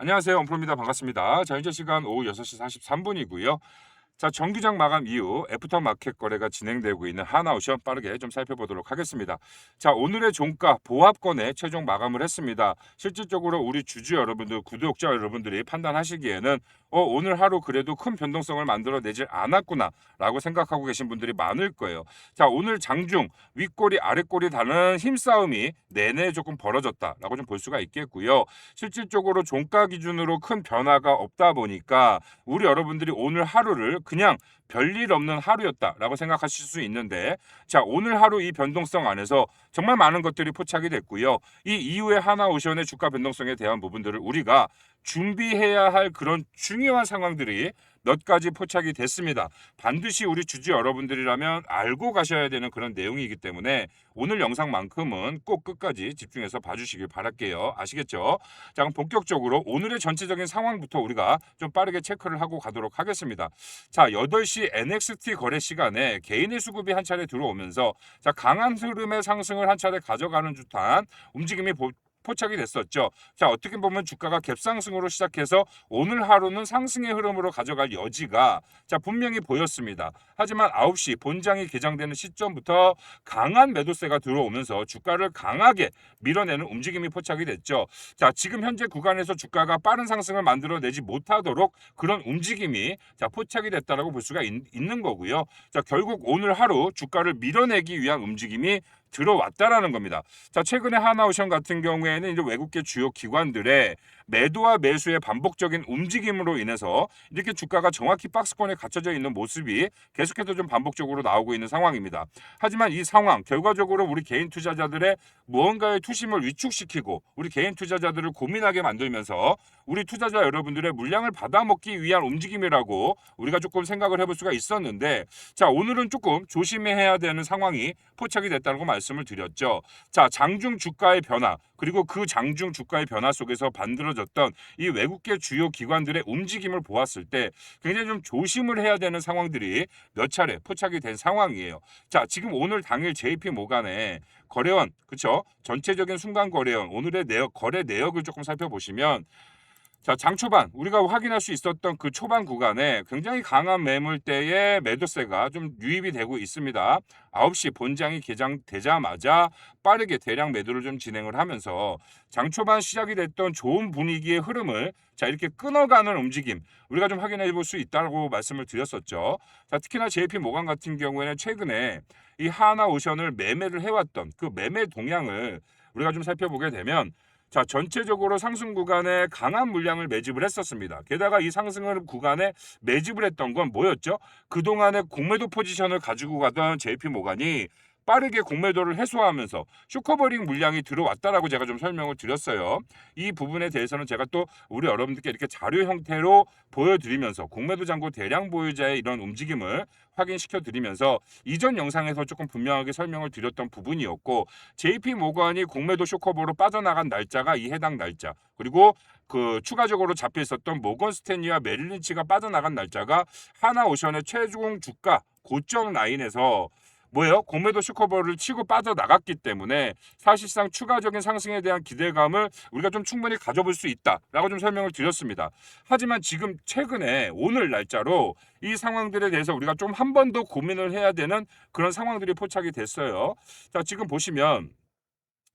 안녕하세요. 엄프로입니다. 반갑습니다. 자, 현재 시간 오후 6시 43분이고요. 자, 정규장 마감 이후 애프터마켓 거래가 진행되고 있는 하나오션 빠르게 좀 살펴보도록 하겠습니다. 자, 오늘의 종가 보합권에 최종 마감을 했습니다. 실질적으로 우리 주주 여러분들, 구독자 여러분들이 판단하시기에는 오늘 하루 그래도 큰 변동성을 만들어내질 않았구나라고 생각하고 계신 분들이 많을 거예요. 자, 오늘 장중 윗꼬리 아랫꼬리 다는 힘싸움이 내내 조금 벌어졌다라고 좀 볼 수가 있겠고요. 실질적으로 종가 기준으로 큰 변화가 없다 보니까 우리 여러분들이 오늘 하루를 그냥 별일 없는 하루였다라고 생각하실 수 있는데, 자, 오늘 하루 이 변동성 안에서 정말 많은 것들이 포착이 됐고요. 이 이후에 하나오션의 주가 변동성에 대한 부분들을 우리가 준비해야 할 그런 중요한 상황들이 몇 가지 포착이 됐습니다. 반드시 우리 주주 여러분들이라면 알고 가셔야 되는 그런 내용이기 때문에 오늘 영상만큼은 꼭 끝까지 집중해서 봐주시길 바랄게요. 아시겠죠? 자, 그럼 본격적으로 오늘의 전체적인 상황부터 우리가 좀 빠르게 체크를 하고 가도록 하겠습니다. 자, 8시 NXT 거래 시간에 개인의 수급이 한 차례 들어오면서 자, 강한 흐름의 상승을 한 차례 가져가는 듯한 움직임이 포착이 됐었죠. 자, 어떻게 보면 주가가 갭상승으로 시작해서 오늘 하루는 상승의 흐름으로 가져갈 여지가 자, 분명히 보였습니다. 하지만 9시 본장이 개장되는 시점부터 강한 매도세가 들어오면서 주가를 강하게 밀어내는 움직임이 포착이 됐죠. 자, 지금 현재 구간에서 주가가 빠른 상승을 만들어내지 못하도록 그런 움직임이 자, 포착이 됐다라고 볼 수가 있는 거고요. 자, 결국 오늘 하루 주가를 밀어내기 위한 움직임이 들어왔다라는 겁니다. 자, 최근에 하나오션 같은 경우에는 이제 외국계 주요 기관들의 매도와 매수의 반복적인 움직임으로 인해서 이렇게 주가가 정확히 박스권에 갇혀져 있는 모습이 계속해서 좀 반복적으로 나오고 있는 상황입니다. 하지만 이 상황 결과적으로 우리 개인 투자자들의 무언가의 투심을 위축시키고 우리 개인 투자자들을 고민하게 만들면서 우리 투자자 여러분들의 물량을 받아먹기 위한 움직임이라고 우리가 조금 생각을 해볼 수가 있었는데, 자, 오늘은 조금 조심해야 되는 상황이 포착이 됐다고 말씀을 드렸죠. 자, 장중 주가의 변화 그리고 그 장중 주가의 변화 속에서 만들어졌던 이 외국계 주요 기관들의 움직임을 보았을 때 굉장히 좀 조심을 해야 되는 상황들이 몇 차례 포착이 된 상황이에요. 자, 지금 오늘 당일 JP 모간에 거래원, 그렇죠? 전체적인 순간 거래원 오늘의 거래 내역을 조금 살펴보시면, 자, 장 초반 우리가 확인할 수 있었던 그 초반 구간에 굉장히 강한 매물대의 매도세가 좀 유입이 되고 있습니다. 9시 본장이 개장되자마자 빠르게 대량 매도를 좀 진행을 하면서 장 초반 시작이 됐던 좋은 분위기의 흐름을 자, 이렇게 끊어가는 움직임 우리가 좀 확인해 볼 수 있다고 말씀을 드렸었죠. 자, 특히나 JP 모간 같은 경우에는 최근에 이 하나오션을 매매를 해왔던 그 매매 동향을 우리가 좀 살펴보게 되면, 자, 전체적으로 상승 구간에 강한 물량을 매집을 했었습니다. 게다가 이 상승 구간에 매집을 했던 건 뭐였죠? 그동안의 공매도 포지션을 가지고 가던 JP 모간이 빠르게 공매도를 해소하면서 쇼커버링 물량이 들어왔다라고 제가 좀 설명을 드렸어요. 이 부분에 대해서는 제가 또 우리 여러분들께 이렇게 자료 형태로 보여드리면서 공매도 잔고 대량 보유자의 이런 움직임을 확인시켜 드리면서 이전 영상에서 조금 분명하게 설명을 드렸던 부분이었고, JP 모건이 공매도 쇼커버로 빠져나간 날짜가 이 해당 날짜, 그리고 그 추가적으로 잡혀 있었던 모건 스탠리와 메릴 린치가 빠져나간 날짜가 하나오션의 최종 주가 고점 라인에서 뭐예요? 공매도 쇼커버를 치고 빠져나갔기 때문에 사실상 추가적인 상승에 대한 기대감을 우리가 좀 충분히 가져볼 수 있다라고 좀 설명을 드렸습니다. 하지만 지금 최근에 오늘 날짜로 이 상황들에 대해서 우리가 좀 한 번 더 고민을 해야 되는 그런 상황들이 포착이 됐어요. 자, 지금 보시면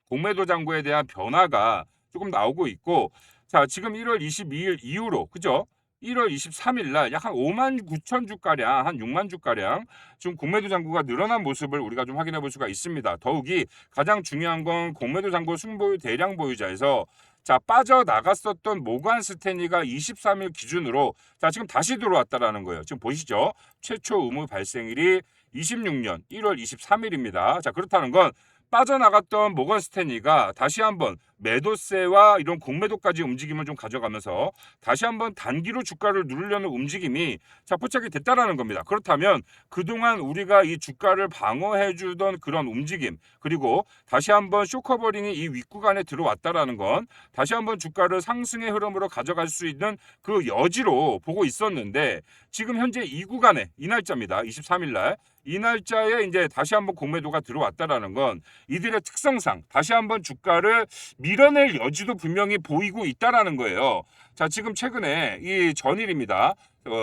공매도 잔고에 대한 변화가 조금 나오고 있고, 자, 지금 1월 22일 이후로 그죠? 1월 23일 날 약 한 5만 9천 주가량, 한 6만 주가량 지금 공매도 잔고가 늘어난 모습을 우리가 좀 확인해 볼 수가 있습니다. 더욱이 가장 중요한 건 공매도 잔고 순보유 대량 보유자에서 자, 빠져나갔었던 모건 스탠리가 23일 기준으로 자, 지금 다시 들어왔다라는 거예요. 지금 보시죠? 최초 의무 발생일이 26년 1월 23일입니다. 자, 그렇다는 건 빠져나갔던 모건 스탠리가 다시 한번 매도세와 이런 공매도까지 움직임을 좀 가져가면서 다시 한번 단기로 주가를 누르려는 움직임이 자, 포착이 됐다라는 겁니다. 그렇다면 그동안 우리가 이 주가를 방어해 주던 그런 움직임, 그리고 다시 한번 쇼커버링이 이 윗구간에 들어왔다라는 건 다시 한번 주가를 상승의 흐름으로 가져갈 수 있는 그 여지로 보고 있었는데, 지금 현재 이 구간에 이 날짜입니다. 23일 날 이 날짜에 이제 다시 한번 공매도가 들어왔다라는 건 이들의 특성상 다시 한번 주가를 밀어낼 여지도 분명히 보이고 있다라는 거예요. 자, 지금 최근에 이 전일입니다.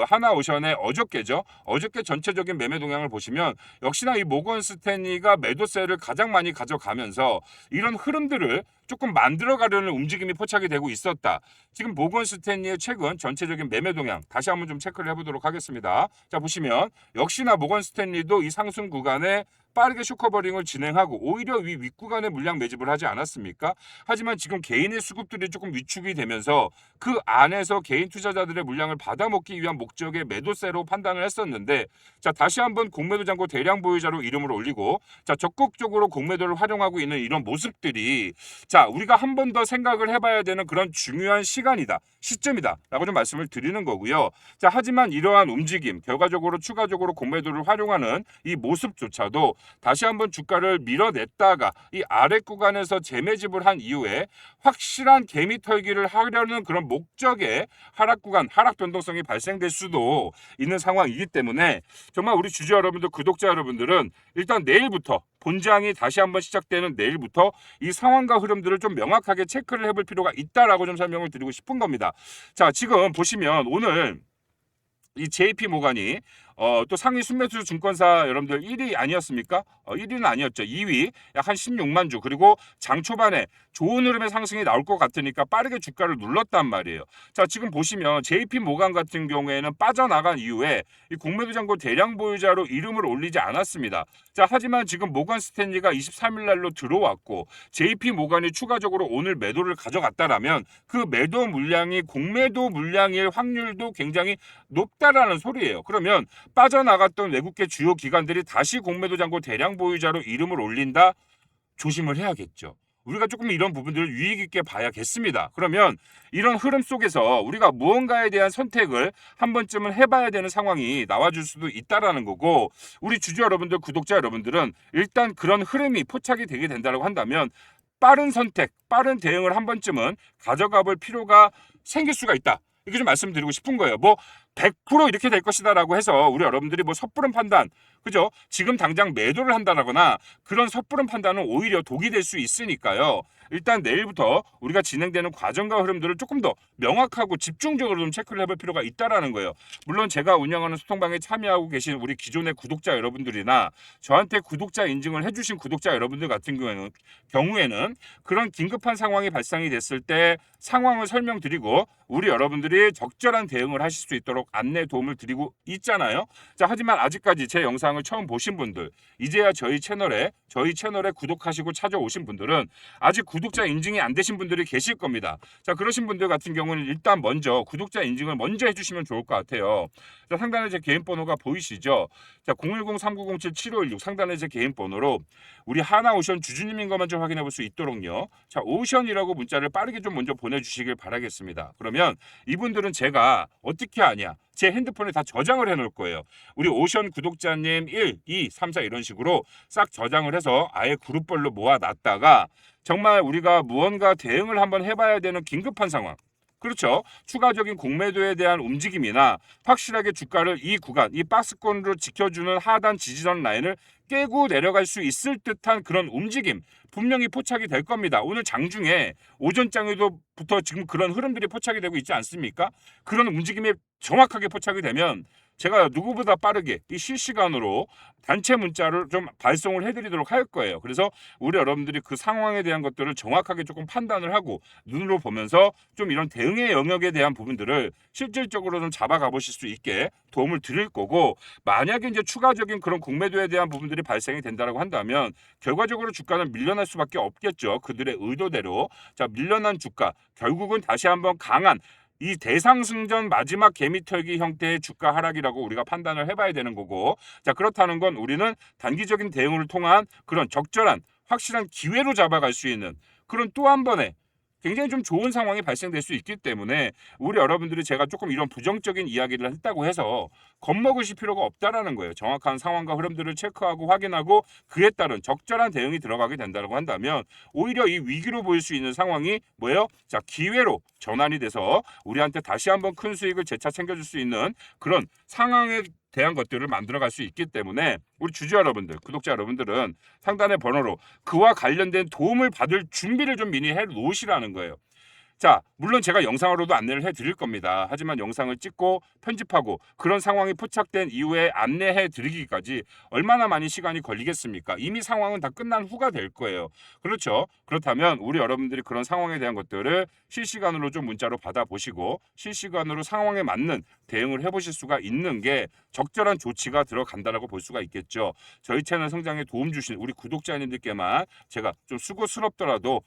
하나오션의 어저께죠. 어저께 전체적인 매매 동향을 보시면 역시나 이 모건 스탠리가 매도세를 가장 많이 가져가면서 이런 흐름들을 조금 만들어가려는 움직임이 포착이 되고 있었다. 지금 모건 스탠리의 최근 전체적인 매매 동향 다시 한번 좀 체크를 해보도록 하겠습니다. 자, 보시면 역시나 모건 스탠리도 이 상승 구간에 빠르게 쇼커버링을 진행하고 오히려 윗구간에 물량 매집을 하지 않았습니까? 하지만 지금 개인의 수급들이 조금 위축이 되면서 그 안에서 개인 투자자들의 물량을 받아먹기 위한 목적의 매도세로 판단을 했었는데, 자, 다시 한번 공매도 잔고 대량 보유자로 이름을 올리고 자, 적극적으로 공매도를 활용하고 있는 이런 모습들이 자, 우리가 한 번 더 생각을 해봐야 되는 그런 중요한 시간이다, 시점이다 라고 좀 말씀을 드리는 거고요. 자, 하지만 이러한 움직임, 결과적으로 추가적으로 공매도를 활용하는 이 모습조차도 다시 한번 주가를 밀어냈다가 이 아래 구간에서 재매집을 한 이후에 확실한 개미 털기를 하려는 그런 목적의 하락 구간, 하락 변동성이 발생될 수도 있는 상황이기 때문에 정말 우리 주주 여러분들, 구독자 여러분들은 일단 내일부터, 본장이 다시 한번 시작되는 내일부터 이 상황과 흐름들을 좀 명확하게 체크를 해볼 필요가 있다라고 좀 설명을 드리고 싶은 겁니다. 자, 지금 보시면 오늘 이 JP 모간이 또 상위 순매수 증권사 여러분들 1위 아니었습니까? 1위는 아니었죠. 2위 약 한 16만 주, 그리고 장 초반에 좋은 흐름의 상승이 나올 것 같으니까 빠르게 주가를 눌렀단 말이에요. 자, 지금 보시면 JP 모간 같은 경우에는 빠져나간 이후에 이 공매도 잔고 대량 보유자로 이름을 올리지 않았습니다. 자, 하지만 지금 모건 스탠리가 23일 날로 들어왔고 JP 모간이 추가적으로 오늘 매도를 가져갔다라면 그 매도 물량이 공매도 물량일 확률도 굉장히 높다라는 소리예요. 그러면 빠져나갔던 외국계 주요 기관들이 다시 공매도 잔고 대량 보유자로 이름을 올린다? 조심을 해야겠죠. 우리가 조금 이런 부분들을 유의 깊게 봐야겠습니다. 그러면 이런 흐름 속에서 우리가 무언가에 대한 선택을 한 번쯤은 해봐야 되는 상황이 나와줄 수도 있다라는 거고, 우리 주주 여러분들, 구독자 여러분들은 일단 그런 흐름이 포착이 되게 된다고 한다면 빠른 선택, 빠른 대응을 한 번쯤은 가져가 볼 필요가 생길 수가 있다. 이렇게 좀 말씀드리고 싶은 거예요. 뭐 100% 이렇게 될 것이다라고 해서 우리 여러분들이 뭐 섣부른 판단, 그죠? 지금 당장 매도를 한다거나 그런 섣부른 판단은 오히려 독이 될 수 있으니까요. 일단 내일부터 우리가 진행되는 과정과 흐름들을 조금 더 명확하고 집중적으로 좀 체크를 해볼 필요가 있다라는 거예요. 물론 제가 운영하는 소통방에 참여하고 계신 우리 기존의 구독자 여러분들이나 저한테 구독자 인증을 해주신 구독자 여러분들 같은 경우에는 그런 긴급한 상황이 발생이 됐을 때 상황을 설명드리고 우리 여러분들이 적절한 대응을 하실 수 있도록 안내 도움을 드리고 있잖아요. 자, 하지만 아직까지 제 영상을 처음 보신 분들, 이제야 저희 채널에 구독하시고 찾아오신 분들은 아직 구독자 인증이 안 되신 분들이 계실 겁니다. 자, 그러신 분들 같은 경우는 일단 먼저 구독자 인증을 먼저 해주시면 좋을 것 같아요. 자, 상단에 제 개인 번호가 보이시죠? 자, 010-3907-7516 상단에 제 개인 번호로 우리 하나오션 주주님인 것만 좀 확인해 볼 수 있도록요. 자, 오션이라고 문자를 빠르게 좀 먼저 보내주시길 바라겠습니다. 그러면 이분들은 제가 어떻게 하냐? 제 핸드폰에 다 저장을 해놓을 거예요. 우리 오션 구독자님 1, 2, 3, 4 이런 식으로 싹 저장을 해서 아예 그룹별로 모아놨다가 정말 우리가 무언가 대응을 한번 해봐야 되는 긴급한 상황, 그렇죠, 추가적인 공매도에 대한 움직임이나 확실하게 주가를 이 구간, 이 박스권으로 지켜주는 하단 지지선 라인을 깨고 내려갈 수 있을 듯한 그런 움직임 분명히 포착이 될 겁니다. 오늘 장중에 오전장에도부터 지금 그런 흐름들이 포착이 되고 있지 않습니까? 그런 움직임이 정확하게 포착이 되면 제가 누구보다 빠르게 이 실시간으로 단체 문자를 좀 발송을 해드리도록 할 거예요. 그래서 우리 여러분들이 그 상황에 대한 것들을 정확하게 조금 판단을 하고 눈으로 보면서 좀 이런 대응의 영역에 대한 부분들을 실질적으로 좀 잡아가 보실 수 있게 도움을 드릴 거고, 만약에 이제 추가적인 그런 공매도에 대한 부분들이 발생이 된다고 한다면 결과적으로 주가는 밀려날 수밖에 없겠죠. 그들의 의도대로. 자, 밀려난 주가 결국은 다시 한번 강한 이 대상승전 마지막 개미털기 형태의 주가 하락이라고 우리가 판단을 해봐야 되는 거고, 자, 그렇다는 건 우리는 단기적인 대응을 통한 그런 적절한 확실한 기회로 잡아갈 수 있는 그런 또 한 번의 굉장히 좀 좋은 상황이 발생될 수 있기 때문에 우리 여러분들이 제가 조금 이런 부정적인 이야기를 했다고 해서 겁먹으실 필요가 없다라는 거예요. 정확한 상황과 흐름들을 체크하고 확인하고 그에 따른 적절한 대응이 들어가게 된다고 한다면 오히려 이 위기로 보일 수 있는 상황이 뭐예요? 자, 기회로 전환이 돼서 우리한테 다시 한번 큰 수익을 재차 챙겨줄 수 있는 그런 상황의 대한 것들을 만들어갈 수 있기 때문에 우리 주주 여러분들, 구독자 여러분들은 상단의 번호로 그와 관련된 도움을 받을 준비를 좀 미리 해 놓으시라는 거예요. 자, 물론 제가 영상으로도 안내를 해드릴 겁니다. 하지만 영상을 찍고 편집하고 그런 상황이 포착된 이후에 안내해 드리기까지 얼마나 많이 시간이 걸리겠습니까? 이미 상황은 다 끝난 후가 될 거예요. 그렇죠? 그렇다면 우리 여러분들이 그런 상황에 대한 것들을 실시간으로 좀 문자로 받아보시고 실시간으로 상황에 맞는 대응을 해보실 수가 있는 게 적절한 조치가 들어간다라고 볼 수가 있겠죠. 저희 채널 성장에 도움 주신 우리 구독자님들께만 제가 좀 수고스럽더라도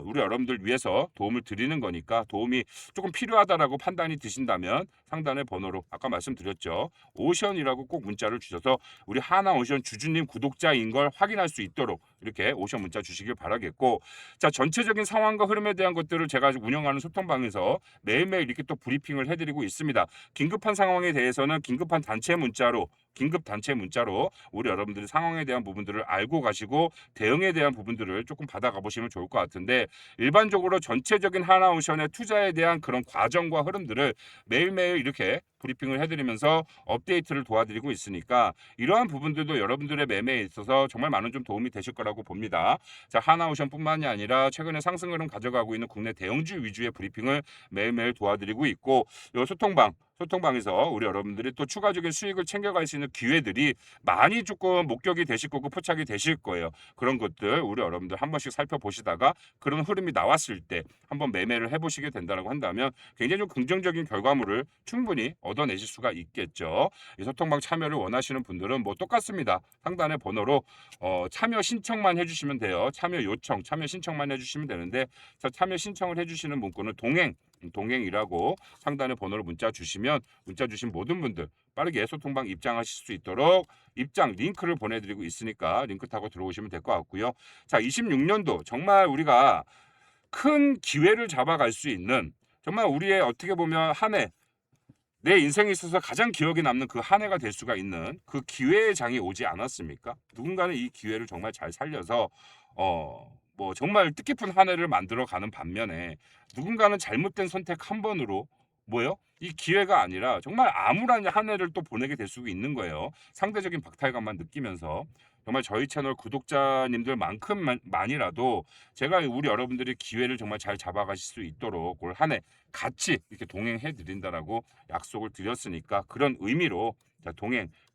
우리 여러분들 위해서 도움을 드리는 거니까 도움이 조금 필요하다라고 판단이 드신다면 상단의 번호로 아까 말씀드렸죠. 오션이라고 꼭 문자를 주셔서 우리 하나오션 주주님 구독자인 걸 확인할 수 있도록 이렇게 오션 문자 주시길 바라겠고, 자, 전체적인 상황과 흐름에 대한 것들을 제가 운영하는 소통방에서 매일매일 이렇게 또 브리핑을 해드리고 있습니다. 긴급한 상황에 대해서는 긴급 단체 문자로 우리 여러분들이 상황에 대한 부분들을 알고 가시고 대응에 대한 부분들을 조금 받아가 보시면 좋을 것 같은데, 일반적으로 전체적인 하나오션의 투자에 대한 그런 과정과 흐름들을 매일매일 이렇게 브리핑을 해드리면서 업데이트를 도와드리고 있으니까 이러한 부분들도 여러분들의 매매에 있어서 정말 많은 좀 도움이 되실 거라고 봅니다. 자, 하나오션뿐만이 아니라 최근에 상승 흐름 가져가고 있는 국내 대형주 위주의 브리핑을 매일매일 도와드리고 있고, 이 소통방에서 우리 여러분들이 또 추가적인 수익을 챙겨갈 수 있는 기회들이 많이 조금 목격이 되실 거고 포착이 되실 거예요. 그런 것들 우리 여러분들 한 번씩 살펴보시다가 그런 흐름이 나왔을 때 한번 매매를 해보시게 된다고 한다면 굉장히 좀 긍정적인 결과물을 충분히 얻어내실 수가 있겠죠. 이 소통방 참여를 원하시는 분들은 뭐 똑같습니다. 상단의 번호로 참여 신청만 해주시면 돼요. 참여 신청만 해주시면 되는데, 자, 참여 신청을 해주시는 문구는 동행이라고 상단의 번호로 문자 주시면 문자 주신 모든 분들 빠르게 소통방 입장하실 수 있도록 입장 링크를 보내드리고 있으니까 링크 타고 들어오시면 될 것 같고요. 자, 26년도 정말 우리가 큰 기회를 잡아갈 수 있는, 정말 우리의 어떻게 보면 한 해, 내 인생에 있어서 가장 기억에 남는 그 한 해가 될 수가 있는 그 기회의 장이 오지 않았습니까? 누군가는 이 기회를 정말 잘 살려서 뭐 정말 뜻깊은 한 해를 만들어가는 반면에 누군가는 잘못된 선택 한 번으로 이 기회가 아니라 정말 암울한 한 해를 또 보내게 될 수 있는 거예요. 상대적인 박탈감만 느끼면서 정말 저희 채널 구독자님들만큼만이라도 제가 우리 여러분들이 기회를 정말 잘 잡아가실 수 있도록 올 한 해 같이 이렇게 동행해 드린다라고 약속을 드렸으니까 그런 의미로 자,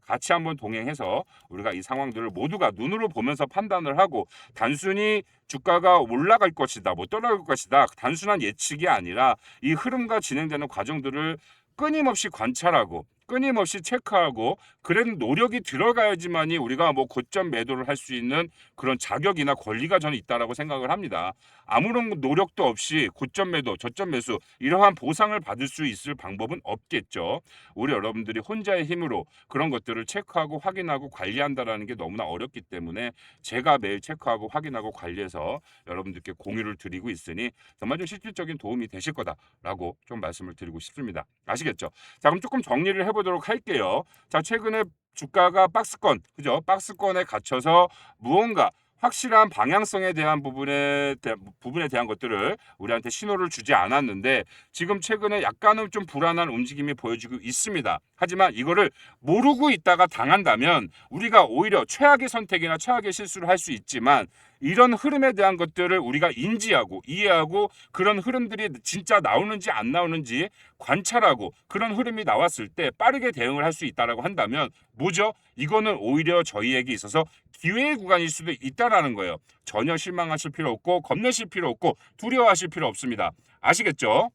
같이 한번 동행해서 우리가 이 상황들을 모두가 눈으로 보면서 판단을 하고, 단순히 주가가 올라갈 것이다, 뭐 떨어질 것이다, 단순한 예측이 아니라 이 흐름과 진행되는 과정들을 끊임없이 관찰하고 끊임없이 체크하고 그런 노력이 들어가야지만이 우리가 뭐 고점 매도를 할 수 있는 그런 자격이나 권리가 저는 있다라고 생각을 합니다. 아무런 노력도 없이 고점 매도, 저점 매수 이러한 보상을 받을 수 있을 방법은 없겠죠. 우리 여러분들이 혼자의 힘으로 그런 것들을 체크하고 확인하고 관리한다라는 게 너무나 어렵기 때문에 제가 매일 체크하고 확인하고 관리해서 여러분들께 공유를 드리고 있으니 정말 좀 실질적인 도움이 되실 거다라고 좀 말씀을 드리고 싶습니다. 아시겠죠? 자, 그럼 조금 정리를 해보도록 할게요. 자, 최근에 주가가 박스권에 갇혀서 무언가 확실한 방향성에 대한 부분에 대한 것들을 우리한테 신호를 주지 않았는데, 지금 최근에 약간은 좀 불안한 움직임이 보여지고 있습니다. 하지만 이거를 모르고 있다가 당한다면 우리가 오히려 최악의 선택이나 최악의 실수를 할 수 있지만, 이런 흐름에 대한 것들을 우리가 인지하고 이해하고 그런 흐름들이 진짜 나오는지 안 나오는지 관찰하고 그런 흐름이 나왔을 때 빠르게 대응을 할 수 있다라고 한다면 뭐죠? 이거는 오히려 저희에게 있어서 기회의 구간일 수도 있다라는 거예요. 전혀 실망하실 필요 없고 겁내실 필요 없고 두려워하실 필요 없습니다. 아시겠죠?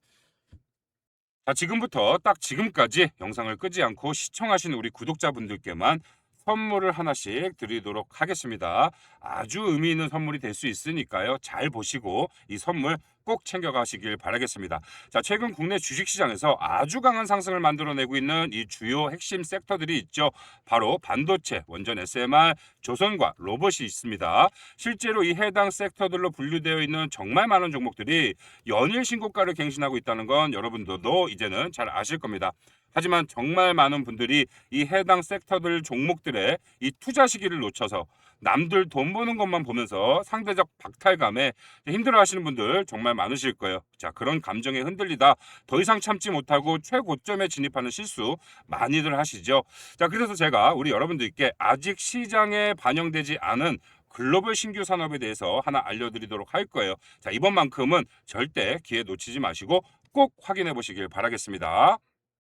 자, 지금부터 딱 지금까지 영상을 끄지 않고 시청하신 우리 구독자분들께만 선물을 하나씩 드리도록 하겠습니다. 아주 의미 있는 선물이 될 수 있으니까요. 잘 보시고 이 선물 꼭 챙겨가시길 바라겠습니다. 자, 최근 국내 주식시장에서 아주 강한 상승을 만들어내고 있는 이 주요 핵심 섹터들이 있죠. 바로 반도체, 원전 SMR, 조선과 로봇이 있습니다. 실제로 이 해당 섹터들로 분류되어 있는 정말 많은 종목들이 연일 신고가를 갱신하고 있다는 건 여러분들도 이제는 잘 아실 겁니다. 하지만 정말 많은 분들이 이 해당 섹터들 종목들의 이 투자 시기를 놓쳐서 남들 돈 버는 것만 보면서 상대적 박탈감에 힘들어하시는 분들 정말 많으실 거예요. 자, 그런 감정에 흔들리다 더 이상 참지 못하고 최고점에 진입하는 실수 많이들 하시죠. 자, 그래서 제가 우리 여러분들께 아직 시장에 반영되지 않은 글로벌 신규 산업에 대해서 하나 알려드리도록 할 거예요. 자, 이번만큼은 절대 기회 놓치지 마시고 꼭 확인해 보시길 바라겠습니다.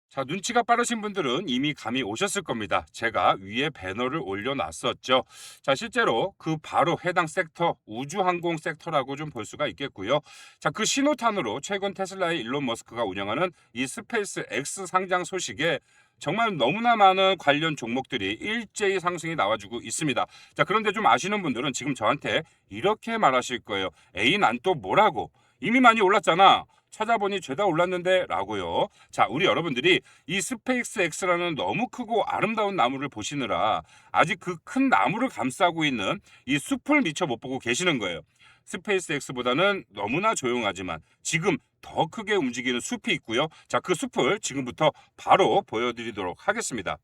자, 눈치가 빠르신 분들은 이미 감이 오셨을 겁니다. 제가 위에 배너를 올려놨었죠. 자, 실제로 그 바로 해당 섹터, 우주항공 섹터라고 좀 볼 수가 있겠고요. 자, 그 신호탄으로 최근 테슬라의 일론 머스크가 운영하는 이 스페이스 X 상장 소식에 정말 너무나 많은 관련 종목들이 일제히 상승이 나와주고 있습니다. 자, 그런데 좀 아시는 분들은 지금 저한테 이렇게 말하실 거예요. 에이, 난 또 뭐라고? 이미 많이 올랐잖아. 찾아보니 죄다 올랐는데 라고요. 자, 우리 여러분들이 이 스페이스 X라는 너무 크고 아름다운 나무를 보시느라 아직 그 큰 나무를 감싸고 있는 이 숲을 미처 못 보고 계시는 거예요. 스페이스 X보다는 너무나 조용하지만 지금 더 크게 움직이는 숲이 있고요. 자, 그 숲을 지금부터 바로 보여드리도록 하겠습니다.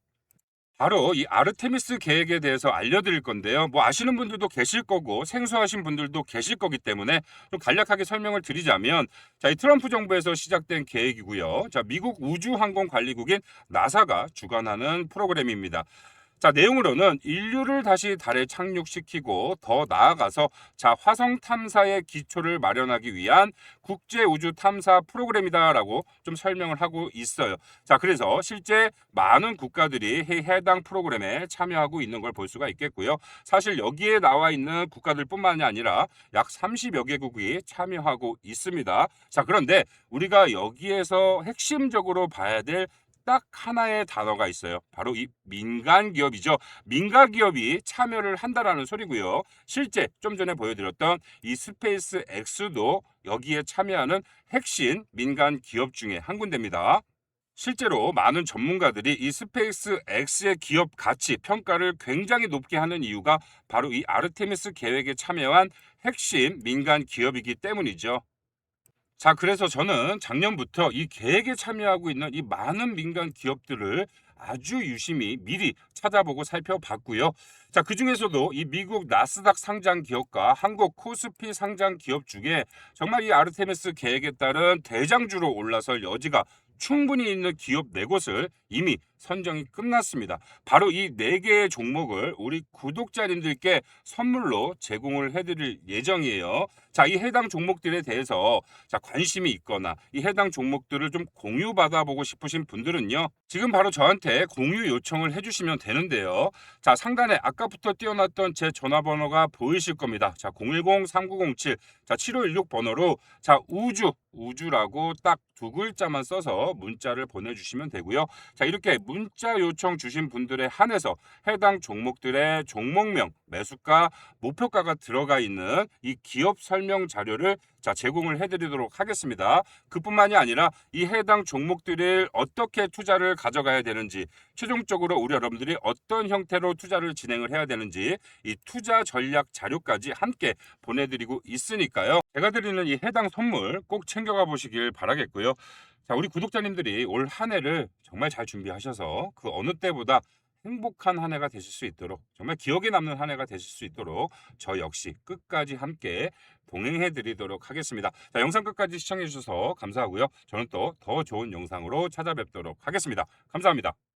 바로 이 아르테미스 계획에 대해서 알려드릴 건데요. 뭐 아시는 분들도 계실 거고 생소하신 분들도 계실 거기 때문에 좀 간략하게 설명을 드리자면, 자, 이 트럼프 정부에서 시작된 계획이고요. 자, 미국 우주항공관리국인 나사가 주관하는 프로그램입니다. 자, 내용으로는 인류를 다시 달에 착륙시키고 더 나아가서 자, 화성 탐사의 기초를 마련하기 위한 국제 우주 탐사 프로그램이다라고 좀 설명을 하고 있어요. 자, 그래서 실제 많은 국가들이 해당 프로그램에 참여하고 있는 걸 볼 수가 있겠고요. 사실 여기에 나와 있는 국가들뿐만이 아니라 약 30여 개국이 참여하고 있습니다. 자, 그런데 우리가 여기에서 핵심적으로 봐야 될 딱 하나의 단어가 있어요. 바로 이 민간 기업이죠. 민간 기업이 참여를 한다라는 소리고요. 실제 좀 전에 보여드렸던 이 스페이스 X도 여기에 참여하는 핵심 민간 기업 중에 한 군데입니다. 실제로 많은 전문가들이 이 스페이스 X의 기업 가치 평가를 굉장히 높게 하는 이유가 바로 이 아르테미스 계획에 참여한 핵심 민간 기업이기 때문이죠. 자, 그래서 저는 작년부터 이 계획에 참여하고 있는 이 많은 민간 기업들을 아주 유심히 미리 찾아보고 살펴봤고요. 자, 그중에서도 이 미국 나스닥 상장 기업과 한국 코스피 상장 기업 중에 정말 이 아르테미스 계획에 따른 대장주로 올라설 여지가 충분히 있는 기업 네 곳을 이미 선정이 끝났습니다. 바로 이 네 개의 종목을 우리 구독자님들께 선물로 제공을 해드릴 예정이에요. 자, 이 해당 종목들에 대해서 자, 관심이 있거나 이 해당 종목들을 좀 공유받아 보고 싶으신 분들은요. 지금 바로 저한테 공유 요청을 해주시면 되는데요. 자, 상단에 아까부터 띄워놨던 제 전화번호가 보이실 겁니다. 자, 010-3907, 자, 7516 번호로 자, 우주라고 딱 두 글자만 써서 문자를 보내주시면 되고요. 자, 이렇게 문자 요청 주신 분들에 한해서 해당 종목들의 종목명, 매수가, 목표가가 들어가 있는 이 기업 설명 자료를 자, 제공을 해드리도록 하겠습니다. 그뿐만이 아니라 이 해당 종목들을 어떻게 투자를 가져가야 되는지, 최종적으로 우리 여러분들이 어떤 형태로 투자를 진행을 해야 되는지 이 투자 전략 자료까지 함께 보내드리고 있으니까요. 제가 드리는 이 해당 선물 꼭 챙겨가 보시길 바라겠고요. 자, 우리 구독자님들이 올 한 해를 정말 잘 준비하셔서 그 어느 때보다 행복한 한 해가 되실 수 있도록, 정말 기억에 남는 한 해가 되실 수 있도록 저 역시 끝까지 함께 동행해 드리도록 하겠습니다. 자, 영상 끝까지 시청해 주셔서 감사하고요. 저는 또 더 좋은 영상으로 찾아뵙도록 하겠습니다. 감사합니다.